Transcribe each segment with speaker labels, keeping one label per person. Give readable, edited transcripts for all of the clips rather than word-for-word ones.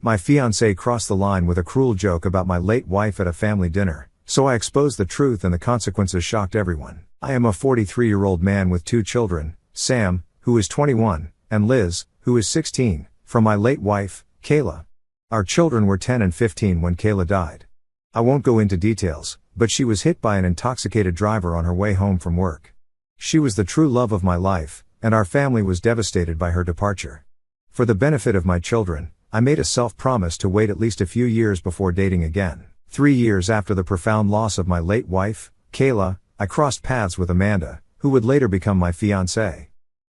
Speaker 1: My fiancée crossed the line with a cruel joke about my late wife at a family dinner, so I exposed the truth and the consequences shocked everyone. I am a 43-year-old man with 2 children, Sam, who is 21, and Liz, who is 16, from my late wife, Kayla. Our children were 10 and 15 when Kayla died. I won't go into details, but she was hit by an intoxicated driver on her way home from work. She was the true love of my life, and our family was devastated by her departure. For the benefit of my children, I made a self-promise to wait at least a few years before dating again. 3 years after the profound loss of my late wife, Kayla, I crossed paths with Amanda, who would later become my fiancée.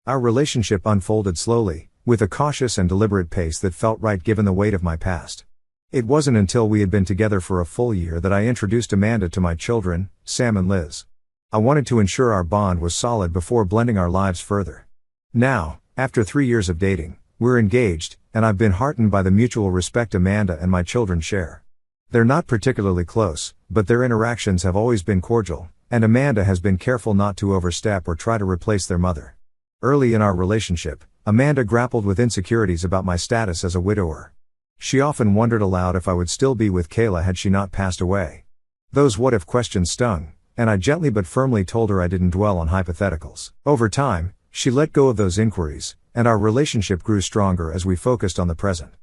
Speaker 1: Our relationship unfolded slowly, with a cautious and deliberate pace that felt right given the weight of my past. It wasn't until we had been together for a full year that I introduced Amanda to my children, Sam and Liz. I wanted to ensure our bond was solid before blending our lives further. Now, after 3 years of dating, we're engaged, and I've been heartened by the mutual respect Amanda and my children share. They're not particularly close, but their interactions have always been cordial, and Amanda has been careful not to overstep or try to replace their mother. Early in our relationship, Amanda grappled with insecurities about my status as a widower. She often wondered aloud if I would still be with Kayla had she not passed away. Those what-if questions stung, and I gently but firmly told her I didn't dwell on hypotheticals. Over time, she let go of those inquiries, and our relationship grew stronger as we focused on the present.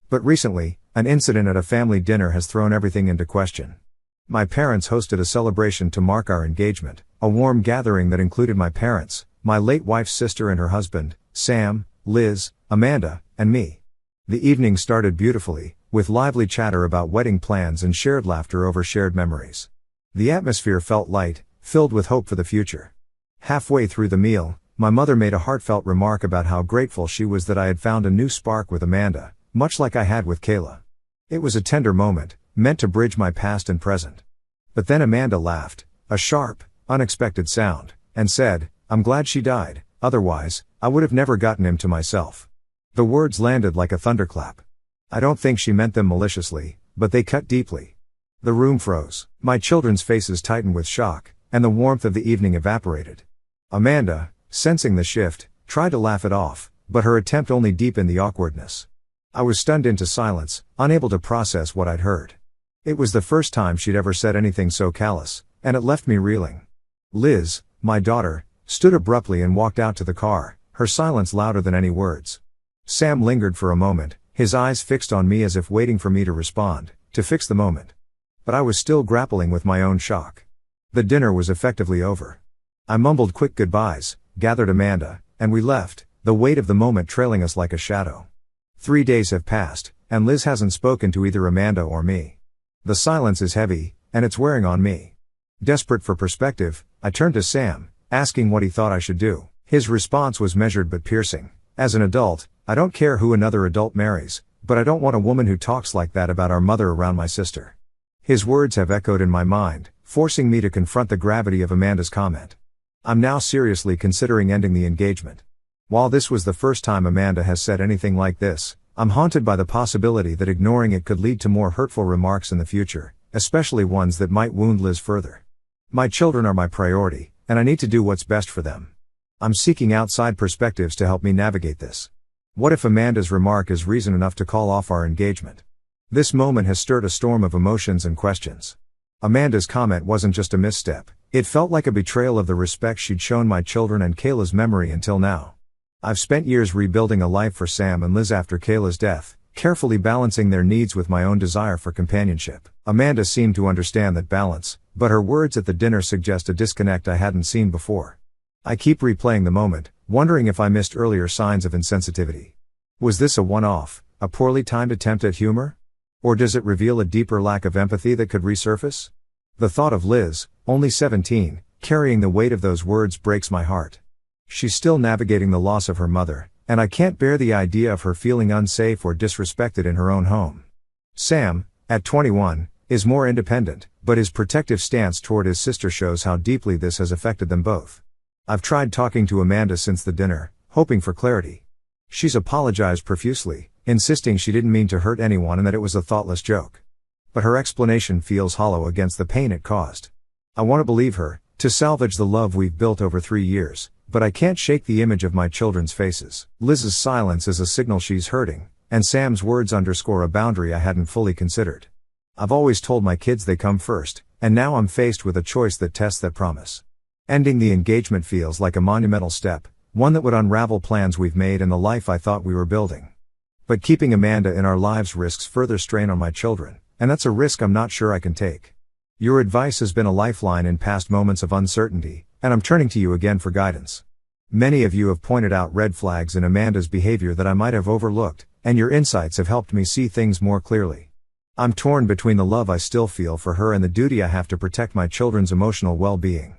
Speaker 1: But recently, an incident at a family dinner has thrown everything into question. My parents hosted a celebration to mark our engagement, a warm gathering that included my parents, my late wife's sister and her husband, Sam, Liz, Amanda, and me. The evening started beautifully, with lively chatter about wedding plans and shared laughter over shared memories. The atmosphere felt light, filled with hope for the future. Halfway through the meal, my mother made a heartfelt remark about how grateful she was that I had found a new spark with Amanda, much like I had with Kayla. It was a tender moment, meant to bridge my past and present. But then Amanda laughed, a sharp, unexpected sound, and said, "I'm glad she died, otherwise, I would have never gotten him to myself." The words landed like a thunderclap. I don't think she meant them maliciously, but they cut deeply. The room froze. My children's faces tightened with shock, and the warmth of the evening evaporated. Amanda, sensing the shift, tried to laugh it off, but her attempt only deepened the awkwardness. I was stunned into silence, unable to process what I'd heard. It was the first time she'd ever said anything so callous, and it left me reeling. Liz, my daughter, stood abruptly and walked out to the car, her silence louder than any words. Sam lingered for a moment, his eyes fixed on me as if waiting for me to respond, to fix the moment. But I was still grappling with my own shock. The dinner was effectively over. I mumbled quick goodbyes, gathered Amanda, and we left, the weight of the moment trailing us like a shadow. 3 days have passed, and Liz hasn't spoken to either Amanda or me. The silence is heavy, and it's wearing on me. Desperate for perspective, I turned to Sam, asking what he thought I should do. His response was measured but piercing. "As an adult, I don't care who another adult marries, but I don't want a woman who talks like that about our mother around my sister." His words have echoed in my mind, forcing me to confront the gravity of Amanda's comment. I'm now seriously considering ending the engagement. While this was the first time Amanda has said anything like this, I'm haunted by the possibility that ignoring it could lead to more hurtful remarks in the future, especially ones that might wound Liz further. My children are my priority, and I need to do what's best for them. I'm seeking outside perspectives to help me navigate this. What if Amanda's remark is reason enough to call off our engagement? This moment has stirred a storm of emotions and questions. Amanda's comment wasn't just a misstep, it felt like a betrayal of the respect she'd shown my children and Kayla's memory until now. I've spent years rebuilding a life for Sam and Liz after Kayla's death, carefully balancing their needs with my own desire for companionship. Amanda seemed to understand that balance, but her words at the dinner suggest a disconnect I hadn't seen before. I keep replaying the moment, wondering if I missed earlier signs of insensitivity. Was this a one-off, a poorly timed attempt at humor? Or does it reveal a deeper lack of empathy that could resurface? The thought of Liz, only 17, carrying the weight of those words breaks my heart. She's still navigating the loss of her mother, and I can't bear the idea of her feeling unsafe or disrespected in her own home. Sam, at 21, is more independent, but his protective stance toward his sister shows how deeply this has affected them both. I've tried talking to Amanda since the dinner, hoping for clarity. She's apologized profusely, insisting she didn't mean to hurt anyone and that it was a thoughtless joke. But her explanation feels hollow against the pain it caused. I want to believe her, to salvage the love we've built over 3 years, but I can't shake the image of my children's faces. Liz's silence is a signal she's hurting, and Sam's words underscore a boundary I hadn't fully considered. I've always told my kids they come first, and now I'm faced with a choice that tests that promise. Ending the engagement feels like a monumental step, one that would unravel plans we've made and the life I thought we were building. But keeping Amanda in our lives risks further strain on my children, and that's a risk I'm not sure I can take. Your advice has been a lifeline in past moments of uncertainty, and I'm turning to you again for guidance. Many of you have pointed out red flags in Amanda's behavior that I might have overlooked, and your insights have helped me see things more clearly. I'm torn between the love I still feel for her and the duty I have to protect my children's emotional well-being.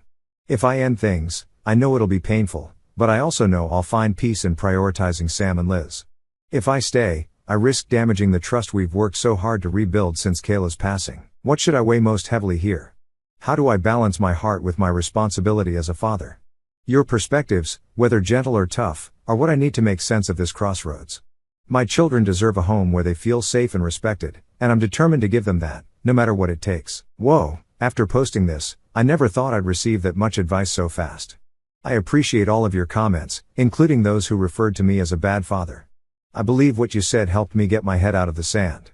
Speaker 1: If I end things, I know it'll be painful, but I also know I'll find peace in prioritizing Sam and Liz. If I stay, I risk damaging the trust we've worked so hard to rebuild since Kayla's passing. What should I weigh most heavily here? How do I balance my heart with my responsibility as a father? Your perspectives, whether gentle or tough, are what I need to make sense of this crossroads. My children deserve a home where they feel safe and respected, and I'm determined to give them that, no matter what it takes. Whoa, after posting this, I never thought I'd receive that much advice so fast. I appreciate all of your comments, including those who referred to me as a bad father. I believe what you said helped me get my head out of the sand.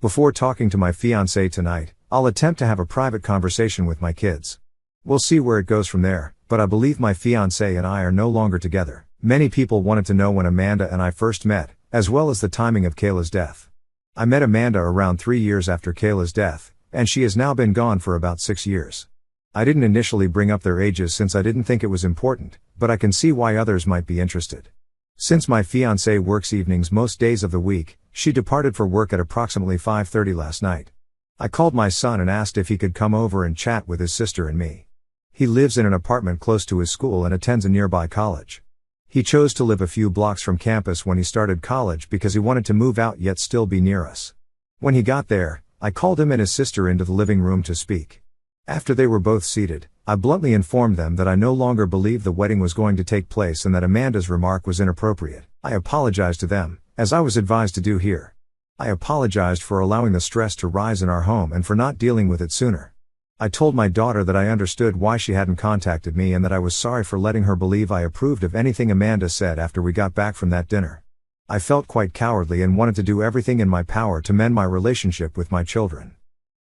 Speaker 1: Before talking to my fiancée tonight, I'll attempt to have a private conversation with my kids. We'll see where it goes from there, but I believe my fiancée and I are no longer together. Many people wanted to know when Amanda and I first met, as well as the timing of Kayla's death. I met Amanda around 3 years after Kayla's death, and she has now been gone for about 6 years. I didn't initially bring up their ages since I didn't think it was important, but I can see why others might be interested. Since my fiancée works evenings most days of the week, she departed for work at approximately 5:30 last night. I called my son and asked if he could come over and chat with his sister and me. He lives in an apartment close to his school and attends a nearby college. He chose to live a few blocks from campus when he started college because he wanted to move out yet still be near us. When he got there, I called him and his sister into the living room to speak. After they were both seated, I bluntly informed them that I no longer believed the wedding was going to take place and that Amanda's remark was inappropriate. I apologized to them, as I was advised to do here. I apologized for allowing the stress to rise in our home and for not dealing with it sooner. I told my daughter that I understood why she hadn't contacted me and that I was sorry for letting her believe I approved of anything Amanda said after we got back from that dinner. I felt quite cowardly and wanted to do everything in my power to mend my relationship with my children.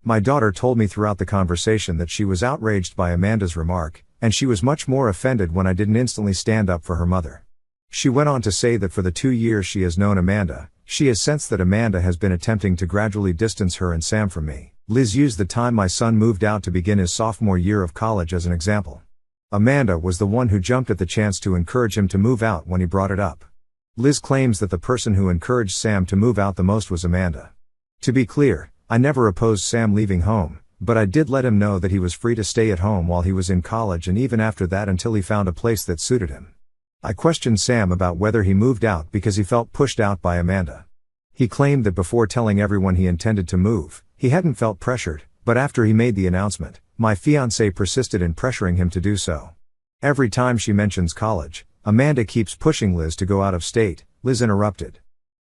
Speaker 1: My daughter told me throughout the conversation that she was outraged by Amanda's remark, and she was much more offended when I didn't instantly stand up for her mother. She went on to say that for the 2 years she has known Amanda, she has sensed that Amanda has been attempting to gradually distance her and Sam from me. Liz used the time my son moved out to begin his sophomore year of college as an example. Amanda was the one who jumped at the chance to encourage him to move out when he brought it up. Liz claims that the person who encouraged Sam to move out the most was Amanda. To be clear, I never opposed Sam leaving home, but I did let him know that he was free to stay at home while he was in college and even after that until he found a place that suited him. I questioned Sam about whether he moved out because he felt pushed out by Amanda. He claimed that before telling everyone he intended to move, he hadn't felt pressured, but after he made the announcement, my fiancée persisted in pressuring him to do so. Every time she mentions college, Amanda keeps pushing Liz to go out of state. Liz interrupted.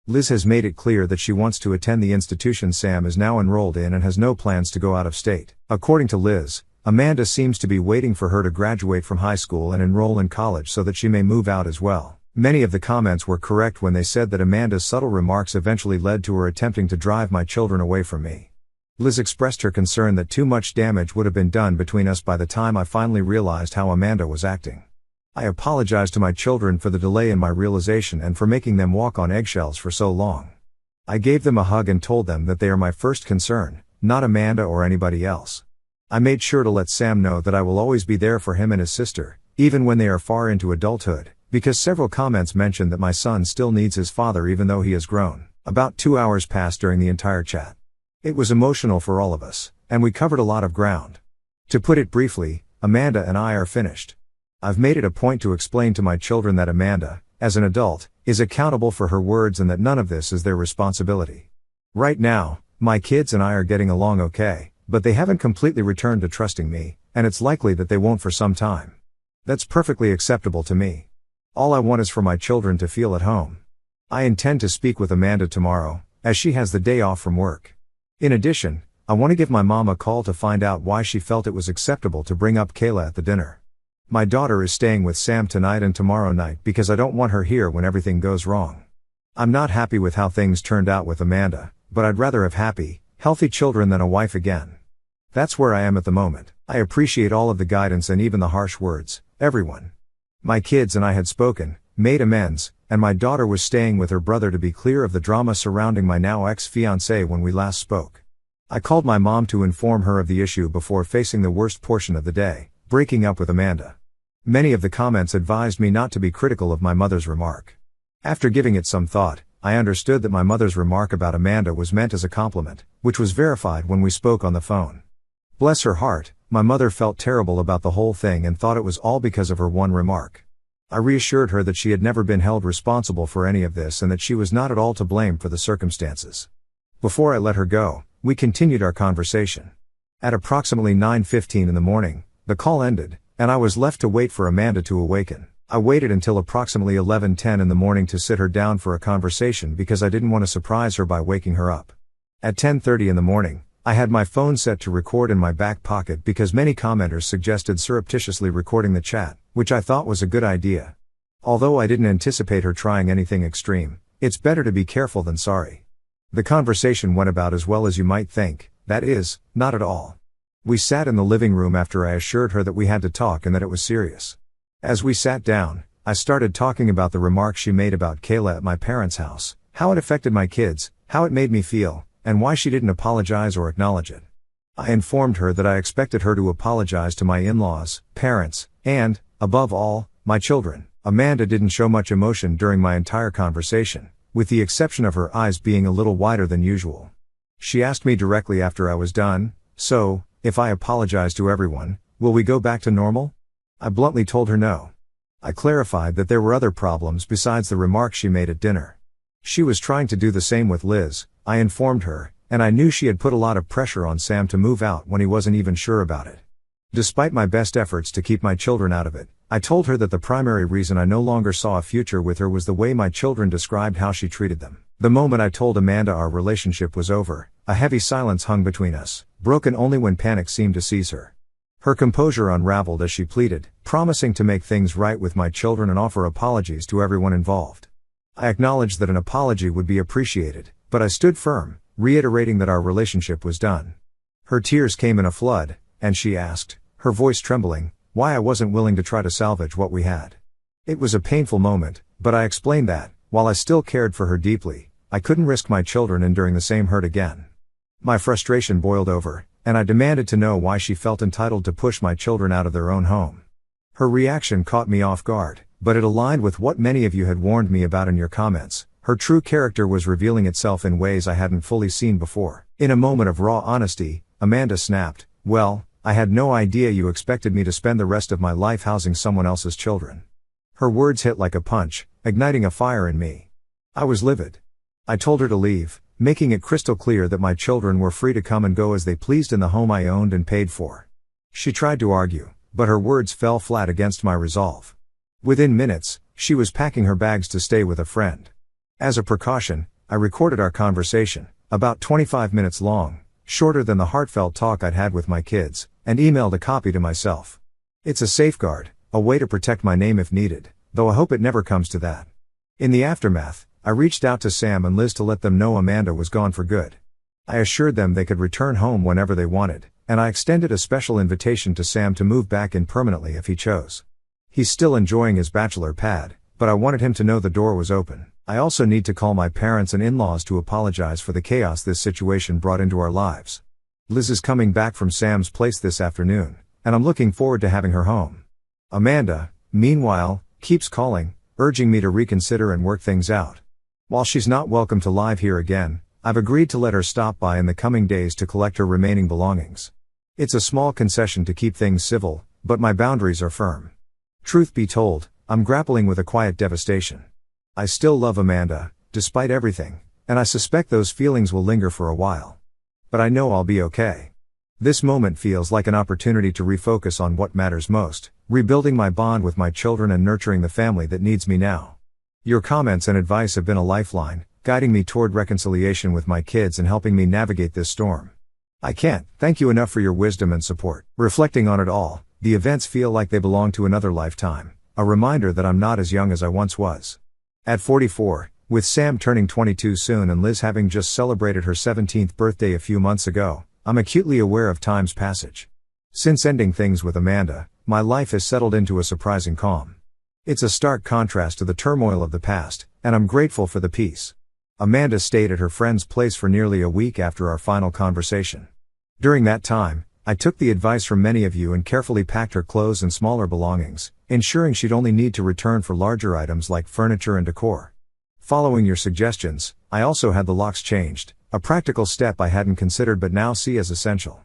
Speaker 1: Liz has made it clear that she wants to attend the institution Sam is now enrolled in and has no plans to go out of state. According to Liz, Amanda seems to be waiting for her to graduate from high school and enroll in college so that she may move out as well. Many of the comments were correct when they said that Amanda's subtle remarks eventually led to her attempting to drive my children away from me. Liz expressed her concern that too much damage would have been done between us by the time I finally realized how Amanda was acting. I apologized to my children for the delay in my realization and for making them walk on eggshells for so long. I gave them a hug and told them that they are my first concern, not Amanda or anybody else. I made sure to let Sam know that I will always be there for him and his sister, even when they are far into adulthood, because several comments mentioned that my son still needs his father even though he has grown. About 2 hours passed during the entire chat. It was emotional for all of us, and we covered a lot of ground. To put it briefly, Amanda and I are finished. I've made it a point to explain to my children that Amanda, as an adult, is accountable for her words and that none of this is their responsibility. Right now, my kids and I are getting along okay, but they haven't completely returned to trusting me, and it's likely that they won't for some time. That's perfectly acceptable to me. All I want is for my children to feel at home. I intend to speak with Amanda tomorrow, as she has the day off from work. In addition, I want to give my mom a call to find out why she felt it was acceptable to bring up Kayla at the dinner. My daughter is staying with Sam tonight and tomorrow night because I don't want her here when everything goes wrong. I'm not happy with how things turned out with Amanda, but I'd rather have happy, healthy children than a wife again. That's where I am at the moment. I appreciate all of the guidance and even the harsh words, everyone. My kids and I had spoken, made amends, and my daughter was staying with her brother to be clear of the drama surrounding my now ex-fiancée when we last spoke. I called my mom to inform her of the issue before facing the worst portion of the day, breaking up with Amanda. Many of the comments advised me not to be critical of my mother's remark. After giving it some thought, I understood that my mother's remark about Amanda was meant as a compliment, which was verified when we spoke on the phone. Bless her heart, my mother felt terrible about the whole thing and thought it was all because of her one remark. I reassured her that she had never been held responsible for any of this and that she was not at all to blame for the circumstances. Before I let her go, we continued our conversation. At approximately 9:15 in the morning, the call ended, and I was left to wait for Amanda to awaken. I waited until approximately 11:10 in the morning to sit her down for a conversation because I didn't want to surprise her by waking her up. At 10:30 in the morning, I had my phone set to record in my back pocket because many commenters suggested surreptitiously recording the chat, which I thought was a good idea. Although I didn't anticipate her trying anything extreme, it's better to be careful than sorry. The conversation went about as well as you might think, that is, not at all. We sat in the living room after I assured her that we had to talk and that it was serious. As we sat down, I started talking about the remarks she made about Kayla at my parents' house, how it affected my kids, how it made me feel, and why she didn't apologize or acknowledge it. I informed her that I expected her to apologize to my in-laws, parents, and, above all, my children. Amanda didn't show much emotion during my entire conversation, with the exception of her eyes being a little wider than usual. She asked me directly after I was done, "So, if I apologize to everyone, will we go back to normal?" I bluntly told her no. I clarified that there were other problems besides the remarks she made at dinner. She was trying to do the same with Liz, I informed her, and I knew she had put a lot of pressure on Sam to move out when he wasn't even sure about it. Despite my best efforts to keep my children out of it, I told her that the primary reason I no longer saw a future with her was the way my children described how she treated them. The moment I told Amanda our relationship was over, a heavy silence hung between us, broken only when panic seemed to seize her. Her composure unraveled as she pleaded, promising to make things right with my children and offer apologies to everyone involved. I acknowledged that an apology would be appreciated, but I stood firm, reiterating that our relationship was done. Her tears came in a flood, and she asked, her voice trembling, why I wasn't willing to try to salvage what we had. It was a painful moment, but I explained that, while I still cared for her deeply, I couldn't risk my children enduring the same hurt again. My frustration boiled over, and I demanded to know why she felt entitled to push my children out of their own home. Her reaction caught me off guard, but it aligned with what many of you had warned me about in your comments. Her true character was revealing itself in ways I hadn't fully seen before. In a moment of raw honesty, Amanda snapped, "Well, I had no idea you expected me to spend the rest of my life housing someone else's children." Her words hit like a punch, igniting a fire in me. I was livid. I told her to leave, making it crystal clear that my children were free to come and go as they pleased in the home I owned and paid for. She tried to argue, but her words fell flat against my resolve. Within minutes, she was packing her bags to stay with a friend. As a precaution, I recorded our conversation, about 25 minutes long, shorter than the heartfelt talk I'd had with my kids, and emailed a copy to myself. It's a safeguard, a way to protect my name if needed, though I hope it never comes to that. In the aftermath, I reached out to Sam and Liz to let them know Amanda was gone for good. I assured them they could return home whenever they wanted, and I extended a special invitation to Sam to move back in permanently if he chose. He's still enjoying his bachelor pad, but I wanted him to know the door was open. I also need to call my parents and in-laws to apologize for the chaos this situation brought into our lives. Liz is coming back from Sam's place this afternoon, and I'm looking forward to having her home. Amanda, meanwhile, keeps calling, urging me to reconsider and work things out. While she's not welcome to live here again, I've agreed to let her stop by in the coming days to collect her remaining belongings. It's a small concession to keep things civil, but my boundaries are firm. Truth be told, I'm grappling with a quiet devastation. I still love Amanda, despite everything, and I suspect those feelings will linger for a while. But I know I'll be okay. This moment feels like an opportunity to refocus on what matters most, rebuilding my bond with my children and nurturing the family that needs me now. Your comments and advice have been a lifeline, guiding me toward reconciliation with my kids and helping me navigate this storm. I can't thank you enough for your wisdom and support. Reflecting on it all, the events feel like they belong to another lifetime, a reminder that I'm not as young as I once was. At 44, With Sam turning 22 soon and Liz having just celebrated her 17th birthday a few months ago, I'm acutely aware of time's passage. Since ending things with Amanda, my life has settled into a surprising calm. It's a stark contrast to the turmoil of the past, and I'm grateful for the peace. Amanda stayed at her friend's place for nearly a week after our final conversation. During that time, I took the advice from many of you and carefully packed her clothes and smaller belongings, ensuring she'd only need to return for larger items like furniture and decor. Following your suggestions, I also had the locks changed, a practical step I hadn't considered but now see as essential.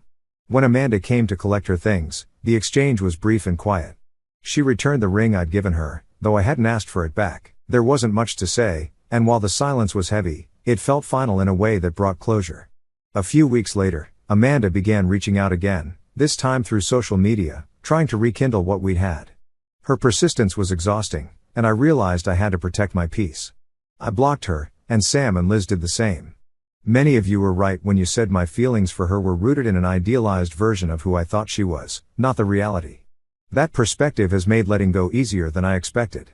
Speaker 1: When Amanda came to collect her things, the exchange was brief and quiet. She returned the ring I'd given her, though I hadn't asked for it back. There wasn't much to say, and while the silence was heavy, it felt final in a way that brought closure. A few weeks later, Amanda began reaching out again, this time through social media, trying to rekindle what we'd had. Her persistence was exhausting, and I realized I had to protect my peace. I blocked her, and Sam and Liz did the same. Many of you were right when you said my feelings for her were rooted in an idealized version of who I thought she was, not the reality. That perspective has made letting go easier than I expected.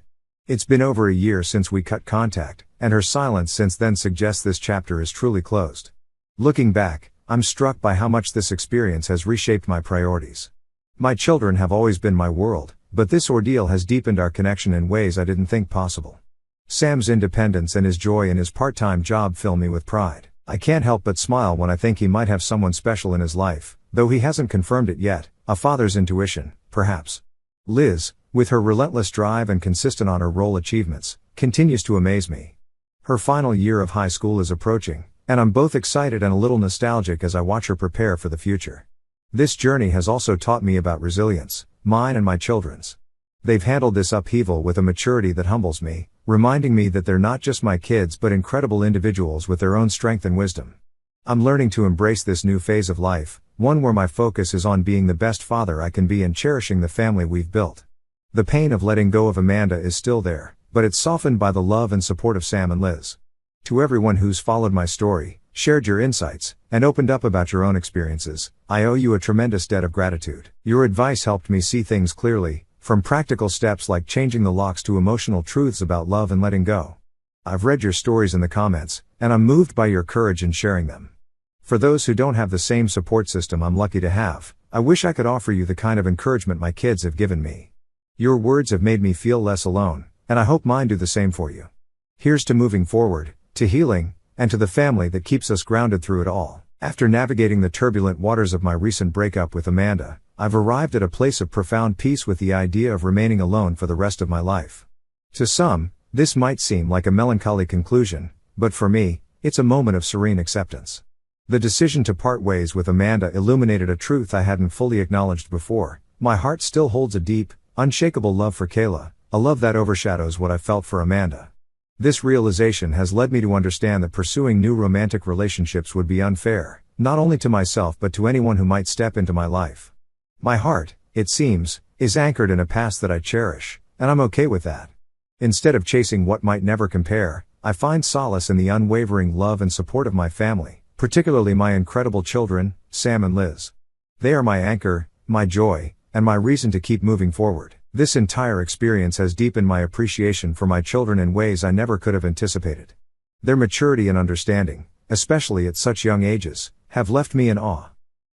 Speaker 1: It's been over a year since we cut contact, and her silence since then suggests this chapter is truly closed. Looking back, I'm struck by how much this experience has reshaped my priorities. My children have always been my world, but this ordeal has deepened our connection in ways I didn't think possible. Sam's independence and his joy in his part-time job fill me with pride. I can't help but smile when I think he might have someone special in his life, though he hasn't confirmed it yet, a father's intuition, perhaps. Liz, with her relentless drive and consistent honor roll achievements, continues to amaze me. Her final year of high school is approaching, and I'm both excited and a little nostalgic as I watch her prepare for the future. This journey has also taught me about resilience, mine and my children's. They've handled this upheaval with a maturity that humbles me, reminding me that they're not just my kids but incredible individuals with their own strength and wisdom. I'm learning to embrace this new phase of life, one where my focus is on being the best father I can be and cherishing the family we've built. The pain of letting go of Amanda is still there, but it's softened by the love and support of Sam and Liz. To everyone who's followed my story, shared your insights, and opened up about your own experiences, I owe you a tremendous debt of gratitude. Your advice helped me see things clearly, from practical steps like changing the locks to emotional truths about love and letting go. I've read your stories in the comments, and I'm moved by your courage in sharing them. For those who don't have the same support system I'm lucky to have, I wish I could offer you the kind of encouragement my kids have given me. Your words have made me feel less alone, and I hope mine do the same for you. Here's to moving forward, to healing, and to the family that keeps us grounded through it all. After navigating the turbulent waters of my recent breakup with Amanda, I've arrived at a place of profound peace with the idea of remaining alone for the rest of my life. To some, this might seem like a melancholy conclusion, but for me, it's a moment of serene acceptance. The decision to part ways with Amanda illuminated a truth I hadn't fully acknowledged before. My heart still holds a deep, unshakable love for Kayla, a love that overshadows what I felt for Amanda. This realization has led me to understand that pursuing new romantic relationships would be unfair, not only to myself but to anyone who might step into my life. My heart, it seems, is anchored in a past that I cherish, and I'm okay with that. Instead of chasing what might never compare, I find solace in the unwavering love and support of my family, particularly my incredible children, Sam and Liz. They are my anchor, my joy, and my reason to keep moving forward. This entire experience has deepened my appreciation for my children in ways I never could have anticipated. Their maturity and understanding, especially at such young ages, have left me in awe.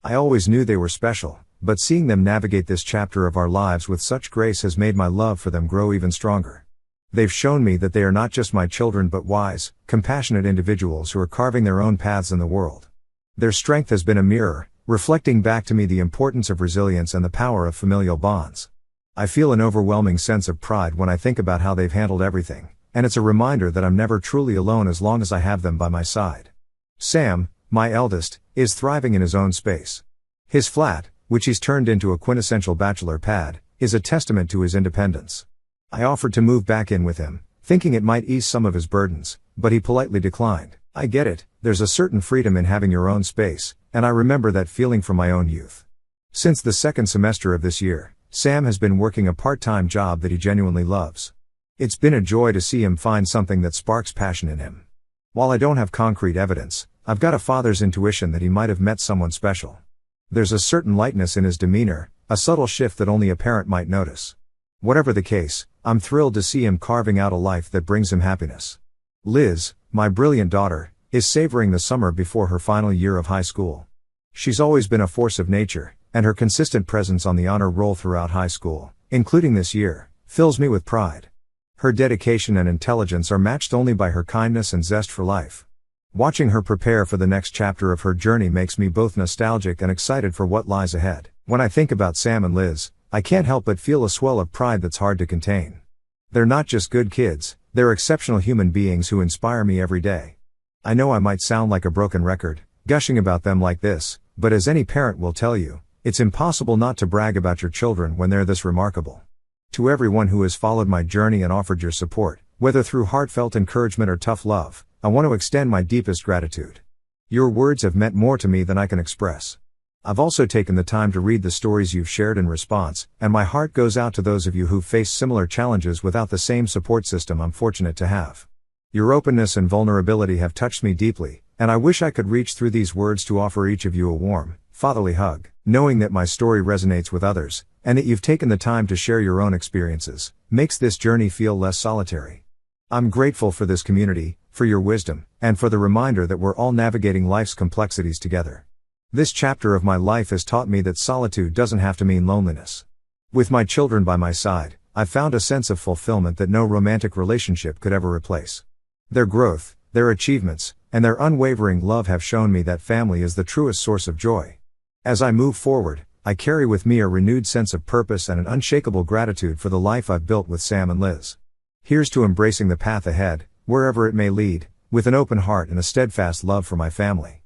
Speaker 1: I always knew they were special, but seeing them navigate this chapter of our lives with such grace has made my love for them grow even stronger. They've shown me that they are not just my children but wise, compassionate individuals who are carving their own paths in the world. Their strength has been a mirror, reflecting back to me the importance of resilience and the power of familial bonds. I feel an overwhelming sense of pride when I think about how they've handled everything, and it's a reminder that I'm never truly alone as long as I have them by my side. Sam, my eldest, is thriving in his own space. His flat, which he's turned into a quintessential bachelor pad, is a testament to his independence. I offered to move back in with him, thinking it might ease some of his burdens, but he politely declined. I get it, there's a certain freedom in having your own space, and I remember that feeling from my own youth. Since the second semester of this year, Sam has been working a part-time job that he genuinely loves. It's been a joy to see him find something that sparks passion in him. While I don't have concrete evidence, I've got a father's intuition that he might have met someone special. There's a certain lightness in his demeanor, a subtle shift that only a parent might notice. Whatever the case, I'm thrilled to see him carving out a life that brings him happiness. Liz, my brilliant daughter, is savoring the summer before her final year of high school. She's always been a force of nature, and her consistent presence on the honor roll throughout high school, including this year, fills me with pride. Her dedication and intelligence are matched only by her kindness and zest for life. Watching her prepare for the next chapter of her journey makes me both nostalgic and excited for what lies ahead. When I think about Sam and Liz, I can't help but feel a swell of pride that's hard to contain. They're not just good kids, they're exceptional human beings who inspire me every day. I know I might sound like a broken record, gushing about them like this, but as any parent will tell you, it's impossible not to brag about your children when they're this remarkable. To everyone who has followed my journey and offered your support, whether through heartfelt encouragement or tough love, I want to extend my deepest gratitude. Your words have meant more to me than I can express. I've also taken the time to read the stories you've shared in response, and my heart goes out to those of you who've faced similar challenges without the same support system I'm fortunate to have. Your openness and vulnerability have touched me deeply, and I wish I could reach through these words to offer each of you a warm, fatherly hug. Knowing that my story resonates with others, and that you've taken the time to share your own experiences, makes this journey feel less solitary. I'm grateful for this community, for your wisdom, and for the reminder that we're all navigating life's complexities together. This chapter of my life has taught me that solitude doesn't have to mean loneliness. With my children by my side, I've found a sense of fulfillment that no romantic relationship could ever replace. Their growth, their achievements, and their unwavering love have shown me that family is the truest source of joy. As I move forward, I carry with me a renewed sense of purpose and an unshakable gratitude for the life I've built with Sam and Liz. Here's to embracing the path ahead, wherever it may lead, with an open heart and a steadfast love for my family.